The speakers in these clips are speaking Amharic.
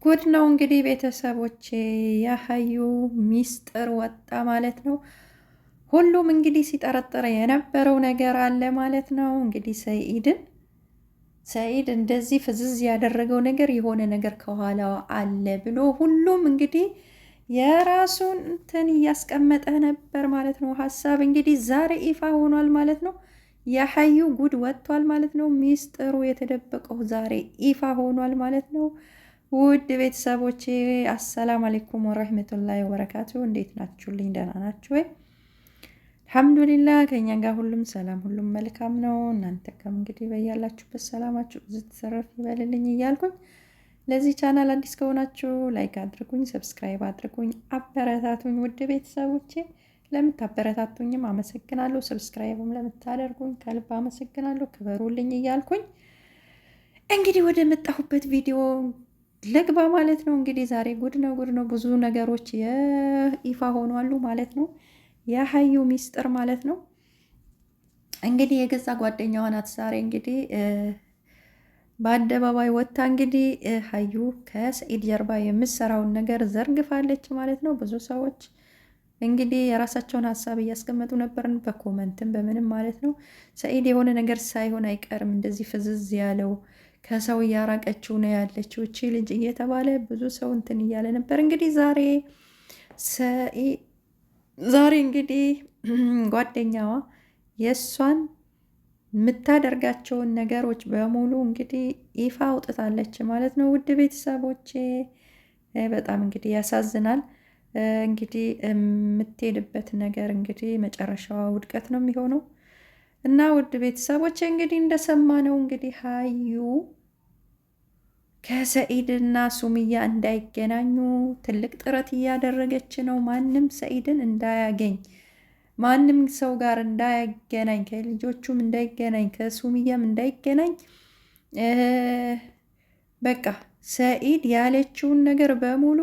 ጉድ ነው እንግዲህ ቤተሰቦቼ፣ የሀዩ ሚስጥር ወጣ ማለት ነው። ሁሉም እንግዲህ ሲጠረጥር የነበረው ነገር አለ ማለት ነው። እንግዲህ ሰኢድ እንደዚህ ፍዝዝ ያደረገው ነገር የሆነ ነገር ከኋላው አለ ብሎ ሁሉም እንግዲህ የራሱን እንትን እያስቀመጠ ነበር ማለት ነው። ሀሳብ እንግዲህ ዛሬ ይፋ ሆኗል ማለት ነው። የሀዩ ጉድ ወጥቷል ማለት ነው። ሚስጥሩ የተደበቀው ዛሬ ይፋ ሆኗል ማለት ነው። ውድ ቤተሰቦቼ አሰላም አለይኩም ወረህመቱላሂ ወበረካቱ። እንዴት ናችሁልኝ? ደህና ናችሁ ወይ? አልሐምዱሊላህ ከኛ ጋር ሁሉም ሰላም፣ ሁሉም መልካም ነው። እናንተ ከም እንግዲህ በያላችሁበት ሰላማችሁ ዝትሰረፍ ይበልልኝ እያልኩኝ ለዚህ ቻናል አዲስ ከሆናችሁ ላይክ አድርጉኝ፣ ሰብስክራይብ አድርጉኝ፣ አበረታቱኝ። ውድ ቤተሰቦቼ ለምታበረታቱኝም አመሰግናለሁ። ሰብስክራይብም ለምታደርጉኝ ከልብ አመሰግናለሁ። ክበሩልኝ እያልኩኝ እንግዲህ ወደ መጣሁበት ቪዲዮ ልግባ ማለት ነው። እንግዲህ ዛሬ ጉድ ነው ብዙ ነገሮች ይፋ ሆኗሉ ማለት ነው። የሀዩ ሚስጥር ማለት ነው። እንግዲህ የገዛ ጓደኛዋ ናት ዛሬ እንግዲህ በአደባባይ ወጥታ እንግዲህ ሀዩ ከሰኢድ ጀርባ የምትሰራውን ነገር ዘርግፋለች ማለት ነው። ብዙ ሰዎች እንግዲህ የራሳቸውን ሀሳብ እያስቀመጡ ነበርን በኮመንትም በምንም ማለት ነው። ሰኢድ የሆነ ነገር ሳይሆን አይቀርም እንደዚህ ፍዝዝ ያለው ከሰው እያራቀችው ነው ያለችው እቺ ልጅ እየተባለ ብዙ ሰው እንትን እያለ ነበር። እንግዲህ ዛሬ እንግዲህ ጓደኛዋ የእሷን የምታደርጋቸውን ነገሮች በሙሉ እንግዲህ ይፋ አውጥታለች ማለት ነው። ውድ ቤተሰቦቼ በጣም እንግዲህ ያሳዝናል። እንግዲህ የምትሄድበት ነገር እንግዲህ መጨረሻዋ ውድቀት ነው የሚሆነው እና ውድ ቤተሰቦቼ እንግዲህ እንደሰማነው እንግዲህ ሀዩ ከሰኢድና ሱምያ እንዳይገናኙ ትልቅ ጥረት እያደረገች ነው። ማንም ሰኢድን እንዳያገኝ፣ ማንም ሰው ጋር እንዳያገናኝ፣ ከልጆቹም እንዳይገናኝ፣ ከሱምያም እንዳይገናኝ በቃ ሰኢድ ያለችውን ነገር በሙሉ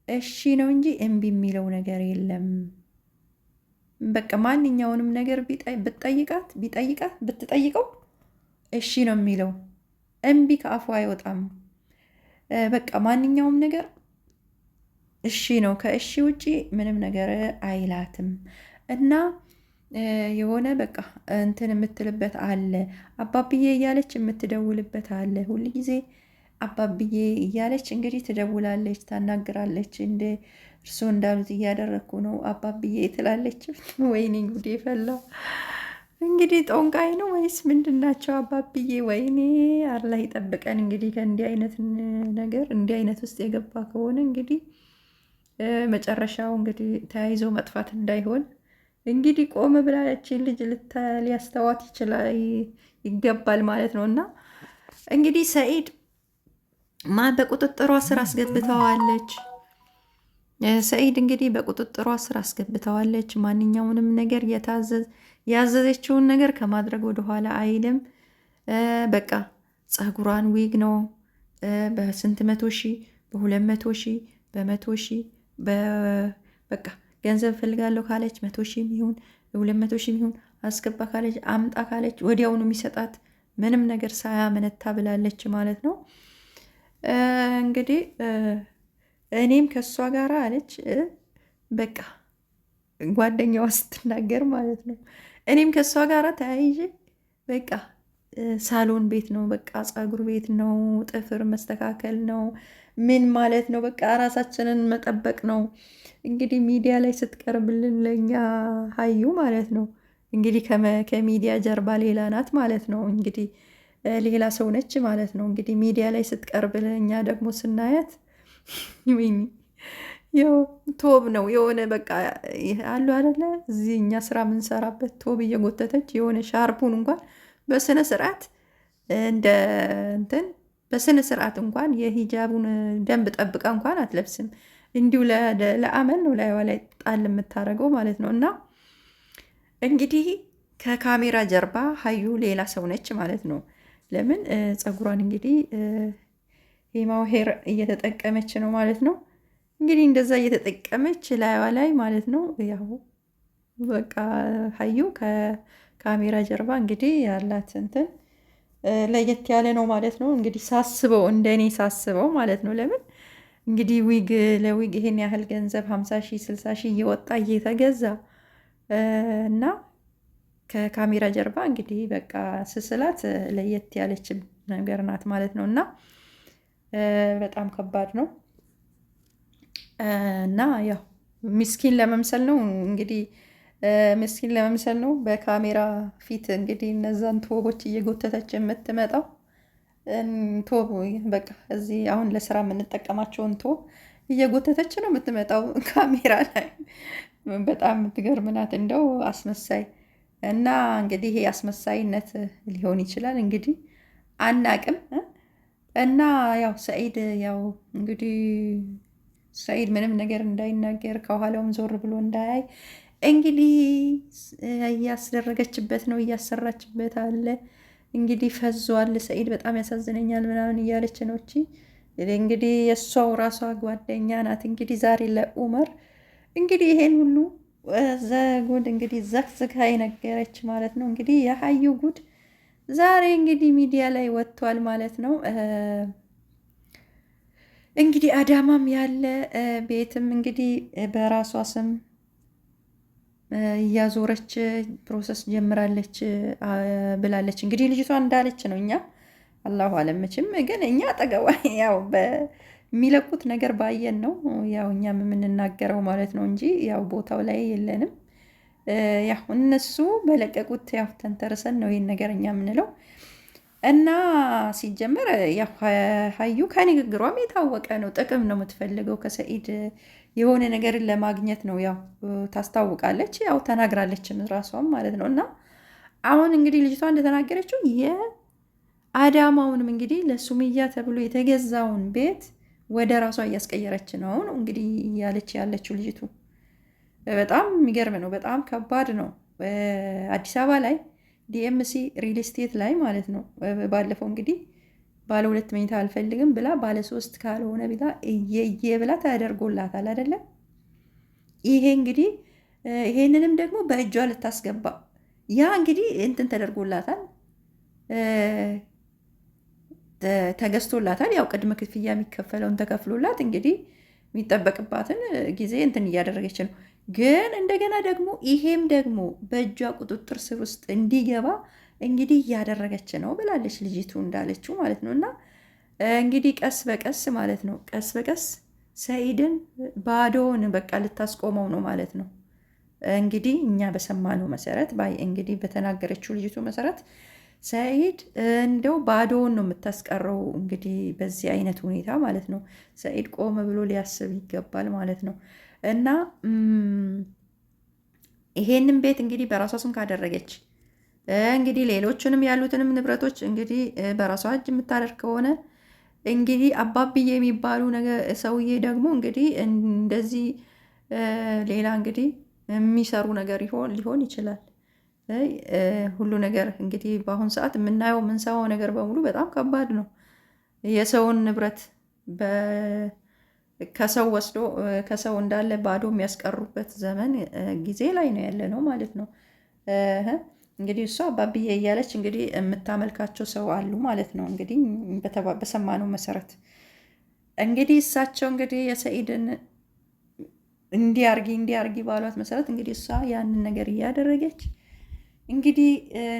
እሺ ነው እንጂ እምቢ የሚለው ነገር የለም። በቃ ማንኛውንም ነገር ብትጠይቀው እሺ ነው የሚለው፣ እምቢ ከአፉ አይወጣም። በቃ ማንኛውም ነገር እሺ ነው፣ ከእሺ ውጪ ምንም ነገር አይላትም። እና የሆነ በቃ እንትን የምትልበት አለ፣ አባብዬ እያለች የምትደውልበት አለ። ሁል ጊዜ አባብዬ እያለች እንግዲህ ትደውላለች፣ ታናግራለች። እንደ እርስዎ እንዳሉት እያደረግኩ ነው አባብዬ ትላለች። ወይኔ ጉዴ ፈላ። እንግዲህ ጦንቃይ ነው ወይስ ምንድናቸው አባብዬ? ወይኔ አላህ ይጠብቀን። እንግዲህ ከእንዲህ አይነት ነገር እንዲህ አይነት ውስጥ የገባ ከሆነ እንግዲህ መጨረሻው እንግዲህ ተያይዞ መጥፋት እንዳይሆን እንግዲህ ቆም ብላለችን ልጅ ሊያስተዋት ይገባል ማለት ነው። እና እንግዲህ ሰኢድ በቁጥጥሯ ስር አስገብተዋለች። ሰኢድ እንግዲህ በቁጥጥሯ ስር አስገብተዋለች። ማንኛውንም ነገር ያዘዘችውን ነገር ከማድረግ ወደኋላ አይልም። በቃ ፀጉሯን ዊግ ነው በስንት 100,000 በ200,000 በ100,000 በቃ ገንዘብ ፈልጋለሁ ካለች 100,000 ይሁን 200,000 ይሁን አስገባ ካለች አምጣ ካለች ወዲያውኑ የሚሰጣት ምንም ነገር ሳያመነታ ብላለች ማለት ነው። እንግዲህ እኔም ከእሷ ጋር አለች በቃ ጓደኛዋ ስትናገር ማለት ነው። እኔም ከእሷ ጋር ተያይዤ በቃ ሳሎን ቤት ነው፣ በቃ ፀጉር ቤት ነው፣ ጥፍር መስተካከል ነው፣ ምን ማለት ነው፣ በቃ ራሳችንን መጠበቅ ነው። እንግዲህ ሚዲያ ላይ ስትቀርብልን ለእኛ ሀዩ ማለት ነው እንግዲህ ከሚዲያ ጀርባ ሌላ ናት ማለት ነው። እንግዲህ ሌላ ሰው ነች ማለት ነው። እንግዲህ ሚዲያ ላይ ስትቀርብልን እኛ ደግሞ ስናያት ያው ቶብ ነው የሆነ በቃ አሉ አይደለ? እዚህ እኛ ስራ የምንሰራበት ቶብ እየጎተተች የሆነ ሻርፑን እንኳን በስነ ስርዓት እንደ እንትን በስነ ስርዓት እንኳን የሂጃቡን ደንብ ጠብቃ እንኳን አትለብስም። እንዲሁ ለአመል ነው ላይዋ ላይ ጣል የምታደርገው ማለት ነው። እና እንግዲህ ከካሜራ ጀርባ ሀዩ ሌላ ሰው ነች ማለት ነው። ለምን ፀጉሯን እንግዲህ ሄማው ሄር እየተጠቀመች ነው ማለት ነው። እንግዲህ እንደዛ እየተጠቀመች ላይዋ ላይ ማለት ነው። ያው በቃ ሀዩ ከካሜራ ጀርባ እንግዲህ ያላት እንትን ለየት ያለ ነው ማለት ነው። እንግዲህ ሳስበው እንደኔ ሳስበው ማለት ነው። ለምን እንግዲህ ለዊግ ይሄን ያህል ገንዘብ 50 ሺህ 60 ሺህ እየወጣ እየተገዛ እና ከካሜራ ጀርባ እንግዲህ በቃ ስስላት ለየት ያለች ነገር ናት ማለት ነው። እና በጣም ከባድ ነው እና ያው ምስኪን ለመምሰል ነው እንግዲህ ምስኪን ለመምሰል ነው በካሜራ ፊት እንግዲህ እነዛን ቶቦች እየጎተተች የምትመጣው። ቶብ በቃ እዚህ አሁን ለስራ የምንጠቀማቸውን ቶብ እየጎተተች ነው የምትመጣው ካሜራ ላይ። በጣም የምትገርም ናት። እንደው አስመሳይ እና እንግዲህ ይሄ አስመሳይነት ሊሆን ይችላል እንግዲህ አናቅም። እና ያው ሰኢድ ያው እንግዲህ ሰኢድ ምንም ነገር እንዳይናገር ከኋላውም ዞር ብሎ እንዳያይ እንግዲህ እያስደረገችበት ነው፣ እያሰራችበት አለ። እንግዲህ ፈዟል። ሰኢድ በጣም ያሳዝነኛል ምናምን እያለች ነው እቺ እንግዲህ የእሷው ራሷ ጓደኛ ናት። እንግዲህ ዛሬ ለኡመር እንግዲህ ይሄን ሁሉ ዘጉድ እንግዲህ ዘግዝጋ የነገረች ማለት ነው። እንግዲህ የሀዩ ጉድ ዛሬ እንግዲህ ሚዲያ ላይ ወጥቷል ማለት ነው። እንግዲህ አዳማም ያለ ቤትም እንግዲህ በራሷ ስም እያዞረች ፕሮሰስ ጀምራለች ብላለች። እንግዲህ ልጅቷ እንዳለች ነው። እኛ አላሁ አለመችም፣ ግን እኛ ጠገባ ያው በሚለቁት ነገር ባየን ነው ያው እኛም የምንናገረው ማለት ነው እንጂ ያው ቦታው ላይ የለንም። ያው እነሱ በለቀቁት ያው ተንተርሰን ነው ይህን ነገር እኛ የምንለው። እና ሲጀመር ያው ሀዩ ከንግግሯም የታወቀ ነው። ጥቅም ነው የምትፈልገው ከሰኢድ የሆነ ነገርን ለማግኘት ነው። ያው ታስታውቃለች፣ ያው ተናግራለችም ራሷም ማለት ነው። እና አሁን እንግዲህ ልጅቷ እንደተናገረችው የአዳማውንም እንግዲህ ለሱምያ ተብሎ የተገዛውን ቤት ወደ ራሷ እያስቀየረች ነው እንግዲህ እያለች ያለችው ልጅቱ። በጣም የሚገርም ነው። በጣም ከባድ ነው። አዲስ አበባ ላይ ዲኤምሲ ሪል ስቴት ላይ ማለት ነው። ባለፈው እንግዲህ ባለ 2 መኝታ አልፈልግም ብላ ባለ 3 ካልሆነ ብላ እየየ ብላ ተደርጎላታል አይደለም። ይሄ እንግዲህ ይሄንንም ደግሞ በእጇ ልታስገባ ያ እንግዲህ እንትን ተደርጎላታል፣ ተገዝቶላታል። ያው ቅድመ ክፍያ የሚከፈለውን ተከፍሎላት እንግዲህ የሚጠበቅባትን ጊዜ እንትን እያደረገች ነው። ግን እንደገና ደግሞ ይሄም ደግሞ በእጇ ቁጥጥር ስር ውስጥ እንዲገባ እንግዲህ እያደረገች ነው ብላለች ልጅቱ እንዳለችው ማለት ነው። እና እንግዲህ ቀስ በቀስ ማለት ነው ቀስ በቀስ ሰኢድን ባዶውን በቃ ልታስቆመው ነው ማለት ነው። እንግዲህ እኛ በሰማነው መሰረት እንግዲህ በተናገረችው ልጅቱ መሰረት ሰኢድ እንደው ባዶውን ነው የምታስቀረው እንግዲህ በዚህ አይነት ሁኔታ ማለት ነው። ሰኢድ ቆም ብሎ ሊያስብ ይገባል ማለት ነው። እና ይሄንን ቤት እንግዲህ በራሷ ስም ካደረገች እንግዲህ ሌሎችንም ያሉትንም ንብረቶች እንግዲህ በራሷ እጅ የምታደርግ ከሆነ እንግዲህ አባብዬ የሚባሉ ነገር ሰውዬ ደግሞ እንግዲህ እንደዚህ ሌላ እንግዲህ የሚሰሩ ነገር ሊሆን ይችላል። ሁሉ ነገር እንግዲህ በአሁኑ ሰዓት የምናየው የምንሰማው ነገር በሙሉ በጣም ከባድ ነው። የሰውን ንብረት ከሰው ወስዶ ከሰው እንዳለ ባዶ የሚያስቀሩበት ዘመን ጊዜ ላይ ነው ያለ ነው ማለት ነው። እንግዲህ እሷ አባብዬ እያለች እንግዲህ የምታመልካቸው ሰው አሉ ማለት ነው። እንግዲህ በሰማነው መሰረት እንግዲህ እሳቸው እንግዲህ የሰኢድን እንዲያርጊ ባሏት መሰረት እንግዲህ እሷ ያንን ነገር እያደረገች እንግዲህ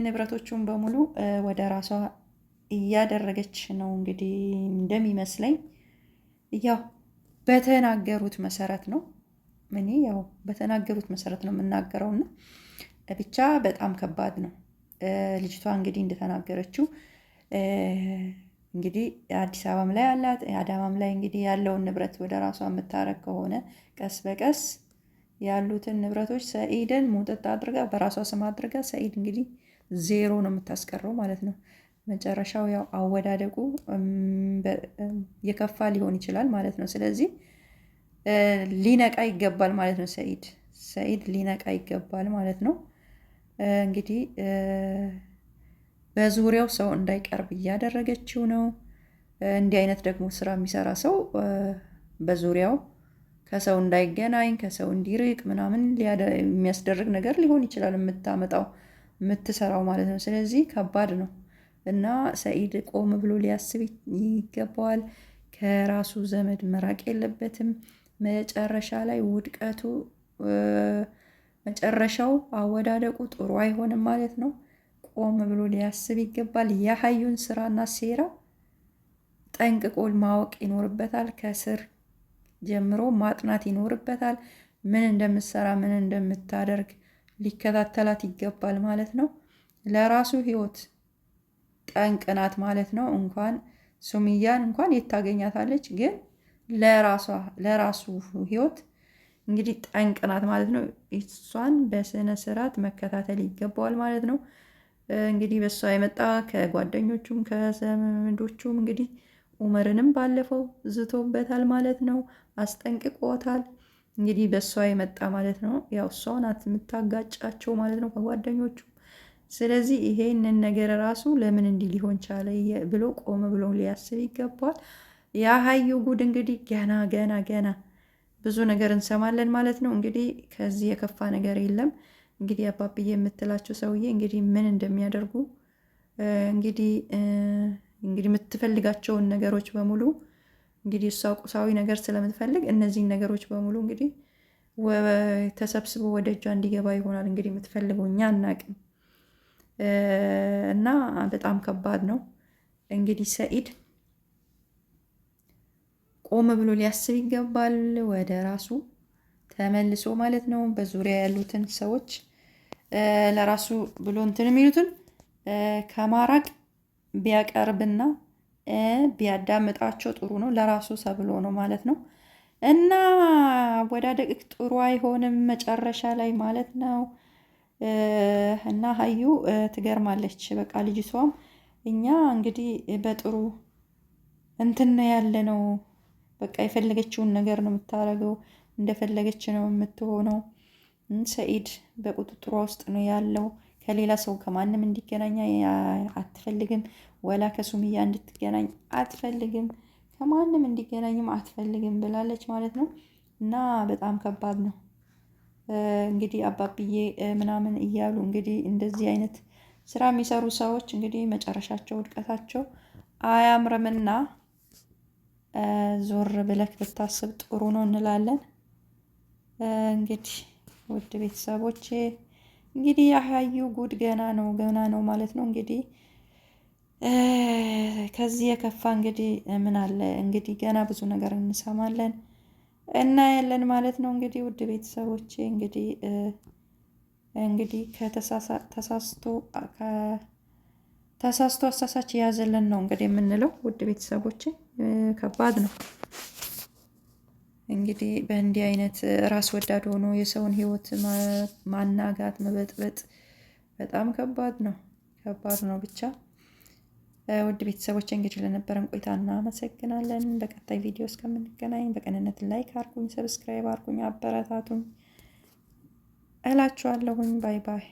ንብረቶቹን በሙሉ ወደ ራሷ እያደረገች ነው እንግዲህ እንደሚመስለኝ ያው በተናገሩት መሰረት ነው። እኔ ያው በተናገሩት መሰረት ነው የምናገረው እና ብቻ በጣም ከባድ ነው። ልጅቷ እንግዲህ እንደተናገረችው እንግዲህ አዲስ አበባም ላይ ያላት አዳማም ላይ እንግዲህ ያለውን ንብረት ወደ ራሷ የምታረግ ከሆነ ቀስ በቀስ ያሉትን ንብረቶች ሰኢድን ሙጥጥ አድርጋ በራሷ ስም አድርጋ ሰኢድ እንግዲህ ዜሮ ነው የምታስቀረው ማለት ነው። መጨረሻው ያው አወዳደቁ የከፋ ሊሆን ይችላል ማለት ነው። ስለዚህ ሊነቃ ይገባል ማለት ነው። ሰኢድ ሊነቃ ይገባል ማለት ነው። እንግዲህ በዙሪያው ሰው እንዳይቀርብ እያደረገችው ነው። እንዲህ አይነት ደግሞ ስራ የሚሰራ ሰው በዙሪያው ከሰው እንዳይገናኝ ከሰው እንዲርቅ ምናምን የሚያስደርግ ነገር ሊሆን ይችላል የምትሰራው ማለት ነው። ስለዚህ ከባድ ነው እና ሰኢድ ቆም ብሎ ሊያስብ ይገባዋል። ከራሱ ዘመድ መራቅ የለበትም። መጨረሻ ላይ ውድቀቱ መጨረሻው አወዳደቁ ጥሩ አይሆንም ማለት ነው። ቆም ብሎ ሊያስብ ይገባል። የሀዩን ስራና ሴራ ጠንቅቆ ማወቅ ይኖርበታል። ከስር ጀምሮ ማጥናት ይኖርበታል። ምን እንደምትሰራ ምን እንደምታደርግ ሊከታተላት ይገባል ማለት ነው። ለራሱ ህይወት ጠንቅ ናት ማለት ነው። እንኳን ሱምያን እንኳን የት ታገኛታለች? ግን ለራሱ ህይወት እንግዲህ ጠንቅ ናት ማለት ነው። እሷን በስነ ስርዓት መከታተል ይገባዋል ማለት ነው። እንግዲህ በእሷ የመጣ ከጓደኞቹም ከዘመዶቹም እንግዲህ ኡመርንም ባለፈው ዝቶበታል ማለት ነው። አስጠንቅቆታል። እንግዲህ በእሷ የመጣ ማለት ነው። ያው እሷ ናት የምታጋጫቸው ማለት ነው ከጓደኞቹ። ስለዚህ ይሄንን ነገር ራሱ ለምን እንዲህ ሊሆን ቻለ ብሎ ቆም ብሎ ሊያስብ ይገባል። የሀዩ ጉድ እንግዲህ ገና ብዙ ነገር እንሰማለን ማለት ነው። እንግዲህ ከዚህ የከፋ ነገር የለም። እንግዲህ አባብዬ የምትላቸው ሰውዬ እንግዲህ ምን እንደሚያደርጉ እንግዲህ የምትፈልጋቸውን ነገሮች በሙሉ እንግዲህ እሷ ቁሳዊ ነገር ስለምትፈልግ እነዚህን ነገሮች በሙሉ እንግዲህ ተሰብስቦ ወደ እጇ እንዲገባ ይሆናል እንግዲህ የምትፈልገው፣ እኛ አናቅም። እና በጣም ከባድ ነው እንግዲህ ሰኢድ ቆም ብሎ ሊያስብ ይገባል። ወደ ራሱ ተመልሶ ማለት ነው። በዙሪያ ያሉትን ሰዎች ለራሱ ብሎ እንትን የሚሉትን ከማራቅ ቢያቀርብና ቢያዳምጣቸው ጥሩ ነው። ለራሱ ሰብሎ ነው ማለት ነው። እና አወዳደቅ ጥሩ አይሆንም መጨረሻ ላይ ማለት ነው። እና ሀዩ ትገርማለች። በቃ ልጅቷም እኛ እንግዲህ በጥሩ እንትን ያለ ነው። በቃ የፈለገችውን ነገር ነው የምታደርገው፣ እንደፈለገች ነው የምትሆነው። ሰኢድ በቁጥጥሯ ውስጥ ነው ያለው። ከሌላ ሰው ከማንም እንዲገናኝ አትፈልግም። ወላ ከሱምያ እንድትገናኝ አትፈልግም። ከማንም እንዲገናኝም አትፈልግም ብላለች ማለት ነው። እና በጣም ከባድ ነው እንግዲህ አባብዬ ምናምን እያሉ እንግዲህ እንደዚህ አይነት ስራ የሚሰሩ ሰዎች እንግዲህ መጨረሻቸው ውድቀታቸው አያምርምና ዞር ብለክ ብታስብ ጥሩ ነው እንላለን። እንግዲህ ውድ ቤተሰቦቼ እንግዲህ የሀዩ ጉድ ገና ነው ማለት ነው። እንግዲህ ከዚህ የከፋ እንግዲህ ምን አለ እንግዲህ ገና ብዙ ነገር እንሰማለን እናያለን ማለት ነው። እንግዲህ ውድ ቤተሰቦቼ እንግዲህ ተሳስቶ አሳሳች የያዘልን ነው እንግዲህ የምንለው። ውድ ቤተሰቦቼ ከባድ ነው እንግዲህ በእንዲህ አይነት ራስ ወዳድ ሆኖ የሰውን ሕይወት ማናጋት መበጥበጥ በጣም ከባድ ነው ብቻ። ውድ ቤተሰቦች እንግዲህ ለነበረን ቆይታ እናመሰግናለን። በቀጣይ ቪዲዮ እስከምንገናኝ በቅንነት ላይክ አርጉኝ፣ ሰብስክራይብ አርጉኝ፣ አበረታቱኝ እላችኋለሁኝ። ባይ ባይ።